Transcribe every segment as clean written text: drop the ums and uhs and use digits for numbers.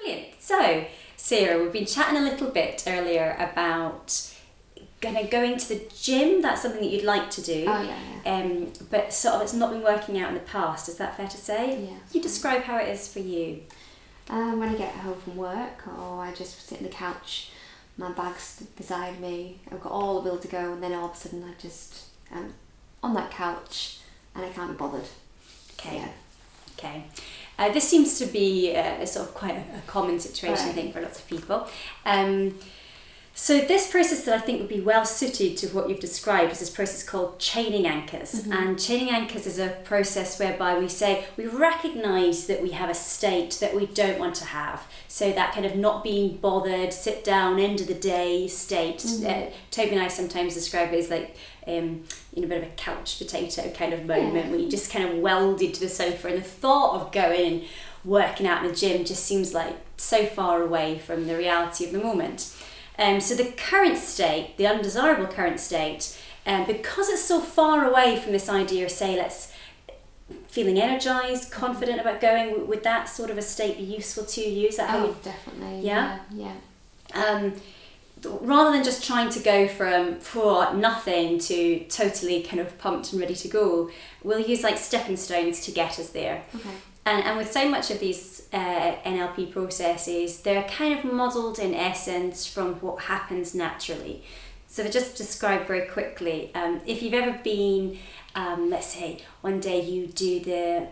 Brilliant. So, Sarah, we've been chatting a little bit earlier about going to the gym. That's something that you'd like to do. Oh yeah. But sort of it's not been working out in the past. Is that fair to say? Yeah. You describe how it is for you. When I get home from work, or I just sit on the couch, my bag's beside me, I've got all the will to go, and then all of a sudden I just on that couch and I can't be bothered. Okay. Yeah. Okay. This seems to be a sort of quite a common situation, I Right. think, for lots of people. So this process that I think would be well suited to what you've described is this process called chaining anchors. Mm-hmm. And chaining anchors is a process whereby we recognise that we have a state that we don't want to have. So that kind of not being bothered, sit down, end of the day state. Mm-hmm. Toby and I sometimes describe it as like a bit of a couch potato kind of moment where you just kind of welded to the sofa, and the thought of going and working out in the gym just seems like so far away from the reality of the moment. So the current state, the undesirable current state, because it's so far away from this idea of, say, feeling energised, confident about going, would that sort of a state be useful to you? Is that how you... Definitely. Yeah? Yeah. Rather than just trying to go from nothing to totally kind of pumped and ready to go, we'll use like stepping stones to get us there. Okay. And with so much of these NLP processes, they're kind of modelled in essence from what happens naturally. So to just describe very quickly, if you've ever been, let's say, one day you've been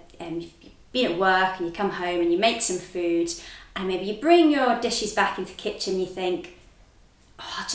at work and you come home and you make some food, and maybe you bring your dishes back into the kitchen and you think, I'll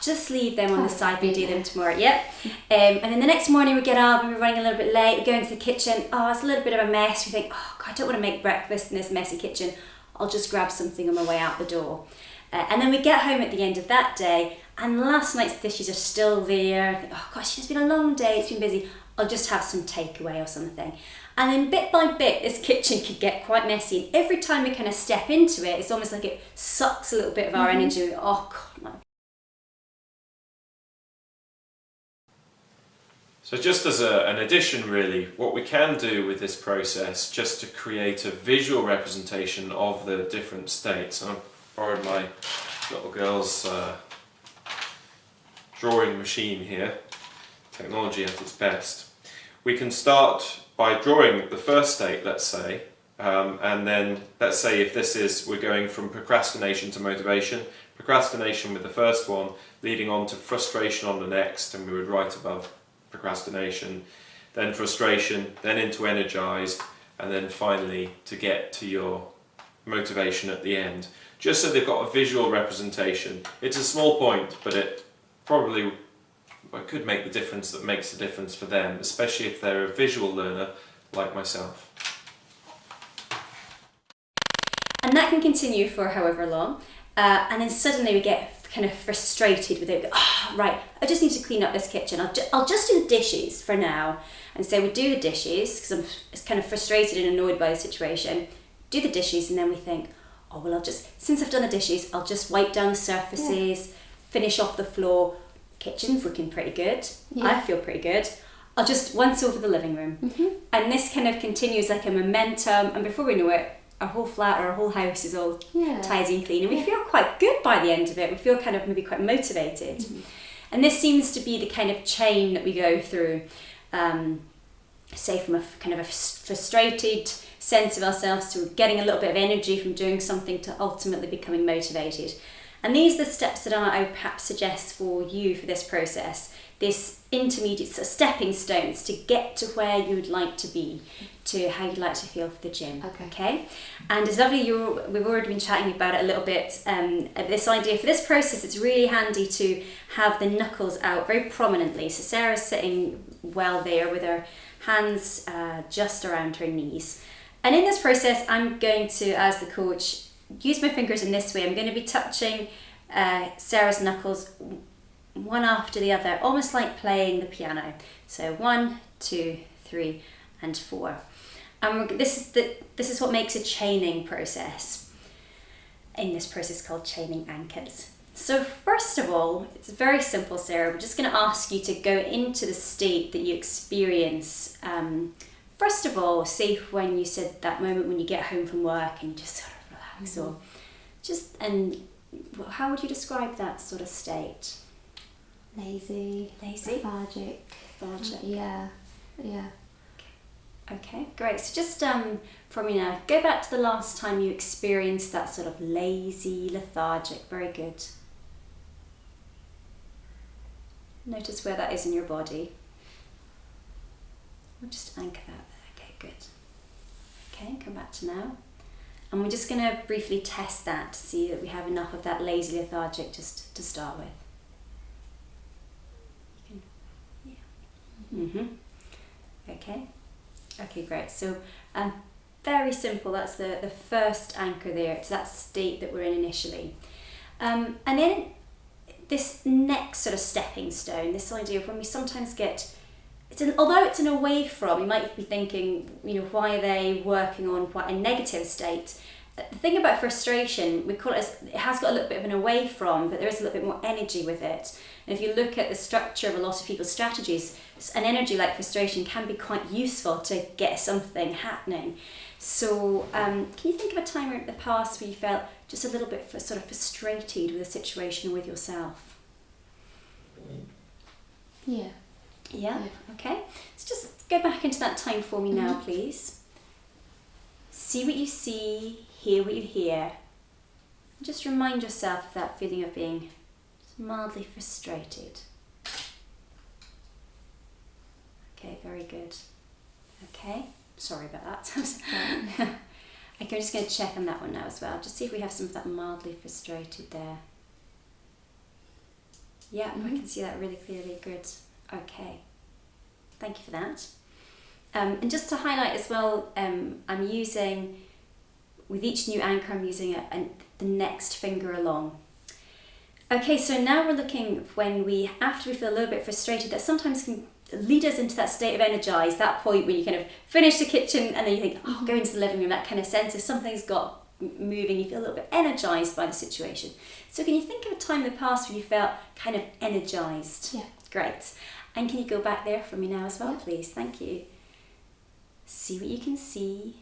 just leave them on the side and do them tomorrow. Yep. And then the next morning we get up and we're running a little bit late. We go into the kitchen. Oh, it's a little bit of a mess. We think, oh God, I don't want to make breakfast in this messy kitchen. I'll just grab something on my way out the door. And then we get home at the end of that day, and last night's dishes are still there. I think, oh gosh, it's been a long day. It's been busy. I'll just have some takeaway or something. And then bit by bit, this kitchen could get quite messy. And every time we kind of step into it, it's almost like it sucks a little bit of our energy. Oh God, no. So just as an addition really, what we can do with this process, just to create a visual representation of the different states. I've borrowed my little girl's drawing machine here, technology at its best. We can start by drawing the first state, let's say, and then let's say if we're going from procrastination to motivation, procrastination with the first one, leading on to frustration on the next, and we would write above procrastination, then frustration, then into energized, and then finally to get to your motivation at the end. Just so they've got a visual representation. It's a small point, but it probably could make the difference that makes the difference for them, especially if they're a visual learner like myself. And that can continue for however long, and then suddenly we get kind of frustrated with it. Right, I just need to clean up this kitchen. I'll just do the dishes for now. And so we do the dishes because I'm kind of frustrated and annoyed by the situation. Do the dishes, and then we think, oh well, since I've done the dishes, I'll just wipe down the surfaces, finish off the floor. Kitchen's looking pretty good. Yeah. I feel pretty good. I'll just once over the living room. And this kind of continues like a momentum, and before we know it, our whole flat or our whole house is all tidy and clean, and we feel quite good by the end of it. We feel kind of maybe quite motivated. And this seems to be the kind of chain that we go through, say from a kind of a frustrated sense of ourselves to getting a little bit of energy from doing something to ultimately becoming motivated. And these are the steps that I would perhaps suggest for you for this process, this intermediate sort of stepping stones to get to where you would like to be, to how you'd like to feel for the gym. Okay? And it's lovely, we've already been chatting about it a little bit, this idea for this process, it's really handy to have the knuckles out very prominently. So Sarah's sitting well there with her hands just around her knees. And in this process, I'm going to, as the coach, use my fingers in this way. I'm going to be touching Sarah's knuckles one after the other, almost like playing the piano. So 1, 2, 3, and 4. And this is what makes a chaining process. In this process called chaining anchors. So first of all, it's very simple, Sarah. We're just going to ask you to go into the state that you experience. First of all, say when you said that moment when you get home from work and you just sort of relax, or And how would you describe that sort of state? Lazy. Lethargic. Yeah. Okay, great. So just from now, go back to the last time you experienced that sort of lazy, lethargic. Very good. Notice where that is in your body. We'll just anchor that there. Okay, good. Okay, come back to now. And we're just going to briefly test that to see that we have enough of that lazy, lethargic just to start with. Okay. Okay, great. So very simple. That's the first anchor there. It's that state that we're in initially. And then this next sort of stepping stone, this idea of when we sometimes get, although it's an away from, you might be thinking, why are they working on quite a negative state? The thing about frustration, we call it, it has got a little bit of an away from, but there is a little bit more energy with it. And if you look at the structure of a lot of people's strategies, an energy like frustration can be quite useful to get something happening. So can you think of a time in the past where you felt just a little bit sort of frustrated with a situation or with yourself? Yeah. Yeah? Okay. So just go back into that time for me now, please. See what you see, hear what you hear. And just remind yourself of that feeling of being mildly frustrated. Okay, very good. Okay, sorry about that. Okay, I'm just going to check on that one now as well. Just see if we have some of that mildly frustrated there. Yeah, I can see that really clearly. Good. Okay, thank you for that. And just to highlight as well, I'm using, with each new anchor, I'm using the next finger along. Okay, so now we're looking after we feel a little bit frustrated, that sometimes can lead us into that state of energized, that point when you kind of finish the kitchen and then you think, go into the living room, that kind of sense of something's got moving, you feel a little bit energized by the situation. So can you think of a time in the past when you felt kind of energized? Yeah. Great. And can you go back there for me now as well, please? Thank you. See what you can see,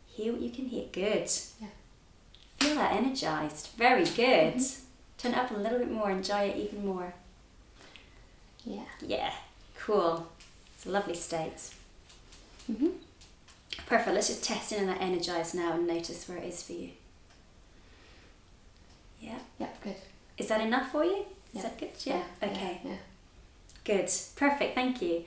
hear what you can hear. Good. Yeah. Feel that energized. Very good. Turn it up a little bit more, enjoy it even more. Yeah. Yeah, cool. It's a lovely state. Perfect. Let's just test in on that energized now and notice where it is for you. Yeah. Yeah, good. Is that enough for you? Yeah. Is that good? Yeah. Okay. Yeah. Good. Perfect. Thank you.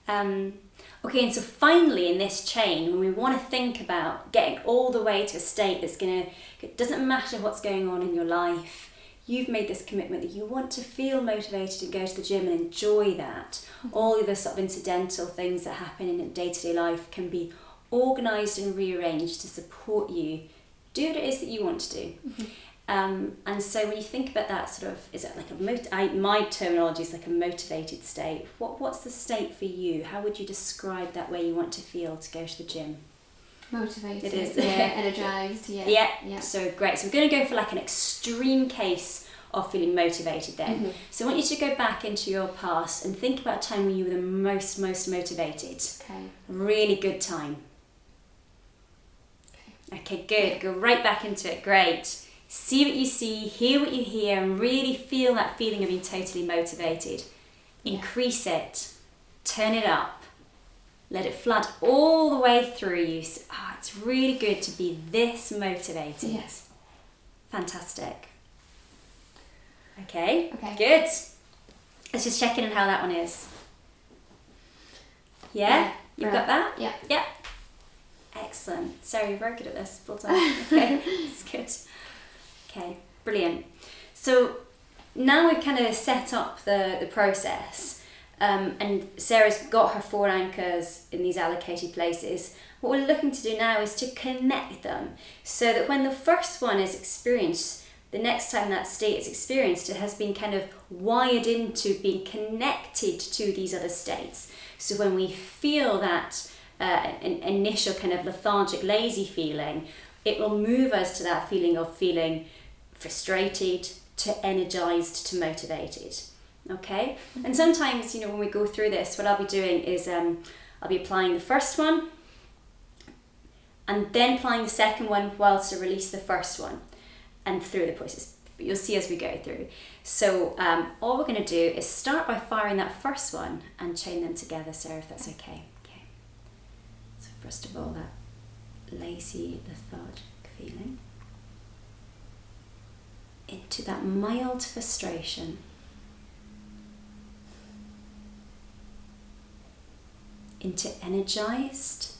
Okay, and so finally in this chain, when we want to think about getting all the way to a state that's it doesn't matter what's going on in your life, you've made this commitment that you want to feel motivated and go to the gym and enjoy that. All the other sort of incidental things that happen in day-to-day life can be organised and rearranged to support you do what it is that you want to do. And so when you think about that sort of, is it like my terminology is like a motivated state. What's the state for you? How would you describe that way you want to feel to go to the gym? Motivated. It is. Yeah, energized. Yeah. Yeah. So great. So we're going to go for like an extreme case of feeling motivated then. So I want you to go back into your past and think about a time when you were the most motivated. Okay. Really good time. Okay, good. Go right back into it. Great. See what you see, hear what you hear, and really feel that feeling of being totally motivated. Increase it. Turn it up. Let it flood all the way through you. So, it's really good to be this motivated. Yes. Fantastic. Okay. Okay. Good. Let's just check in on how that one is. Yeah? You've got that? Yeah. Yeah. Excellent. Sarah, you're very good at this. Well done. Okay. It's good. Okay, brilliant. So now we've kind of set up the process, and Sarah's got her 4 anchors in these allocated places. What we're looking to do now is to connect them so that when the first one is experienced, the next time that state is experienced, it has been kind of wired into being connected to these other states. So when we feel that an initial kind of lethargic, lazy feeling, it will move us to that feeling of feeling frustrated, to energized, to motivated. Okay? And sometimes, when we go through this, what I'll be doing is I'll be applying the first one and then applying the second one whilst I release the first one. and through the process. But you'll see as we go through. So all we're going to do is start by firing that first one and chain them together, Sarah, if that's okay. Okay. So first of all, that lazy, lethargic feeling into that mild frustration. Into energized,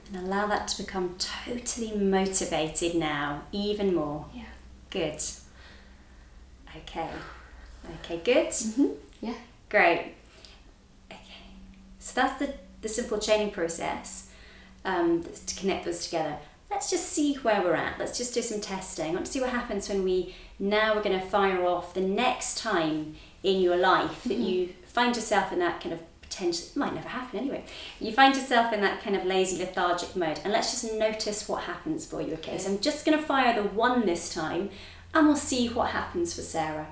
and allow that to become totally motivated now, even more. Yeah. Good. Okay. Okay, good? Yeah. Great. Okay. So that's the simple chaining process to connect those together. Let's just see where we're at. Let's just do some testing. I want to see what happens when we're going to fire off the next time in your life that you find yourself in that kind of potential, it might never happen anyway, you find yourself in that kind of lazy, lethargic mode, and let's just notice what happens for you, okay? So I'm just going to fire the 1 this time, and we'll see what happens for Sarah.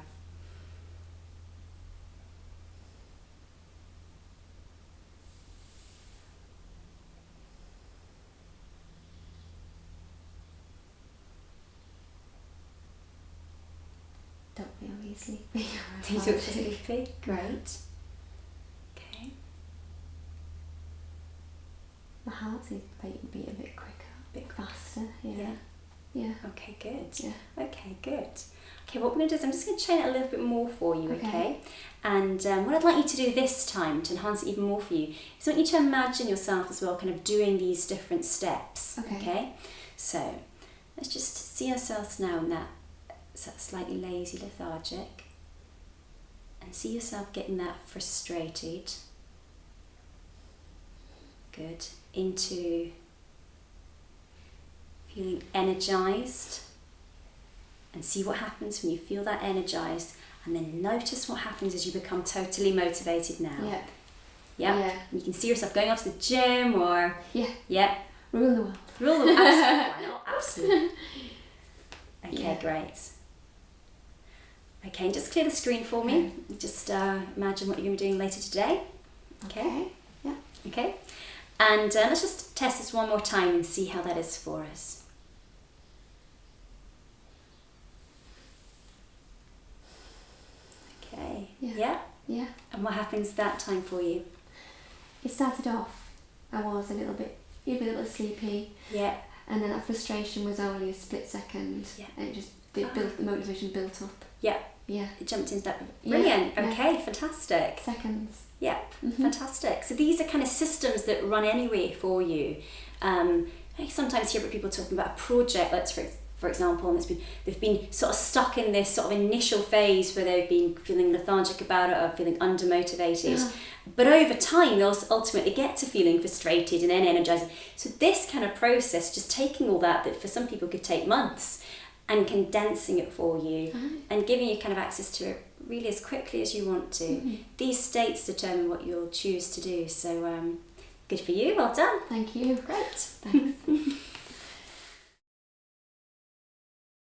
Don't feel really sleepy. You don't feel sleepy? Great. Okay. My heart seems to beat a bit quicker, a bit faster. Yeah. Okay, good. Yeah. Okay, good. Okay, what we're going to do is I'm just going to chain it a little bit more for you, okay? And what I'd like you to do this time to enhance it even more for you is I want you to imagine yourself as well kind of doing these different steps, okay? So let's just see ourselves now in that slightly lazy, lethargic, and see yourself getting that frustrated. Good. Into feeling energized, and see what happens when you feel that energized, and then notice what happens as you become totally motivated now. Yeah. Yeah. You can see yourself going off to the gym or Rule the world. Rule the world. Absolutely. Why not? Absolutely. Okay, great. Okay, just clear the screen for me. Just imagine what you're going to be doing later today. Okay. Yeah. Okay. And let's just test this one more time and see how that is for us. Okay. Yeah. And what happens that time for you? It started off, I was a little bit sleepy. Yeah. And then that frustration was only a split second. Yeah. And it just the motivation built up. Yeah. Yeah. It jumped into that. Brilliant. Yeah. Okay, fantastic. Seconds. Yep, fantastic. So these are kind of systems that run anyway for you. I sometimes hear people talking about a project, let's for example, and they've been sort of stuck in this sort of initial phase where they've been feeling lethargic about it or feeling undermotivated. Yeah. But over time, they'll ultimately get to feeling frustrated and then energizing. So this kind of process, just taking all that for some people could take months, and condensing it for you and giving you kind of access to it really as quickly as you want to. These states determine what you'll choose to do. So good for you. Well done. Thank you. Great. Thanks.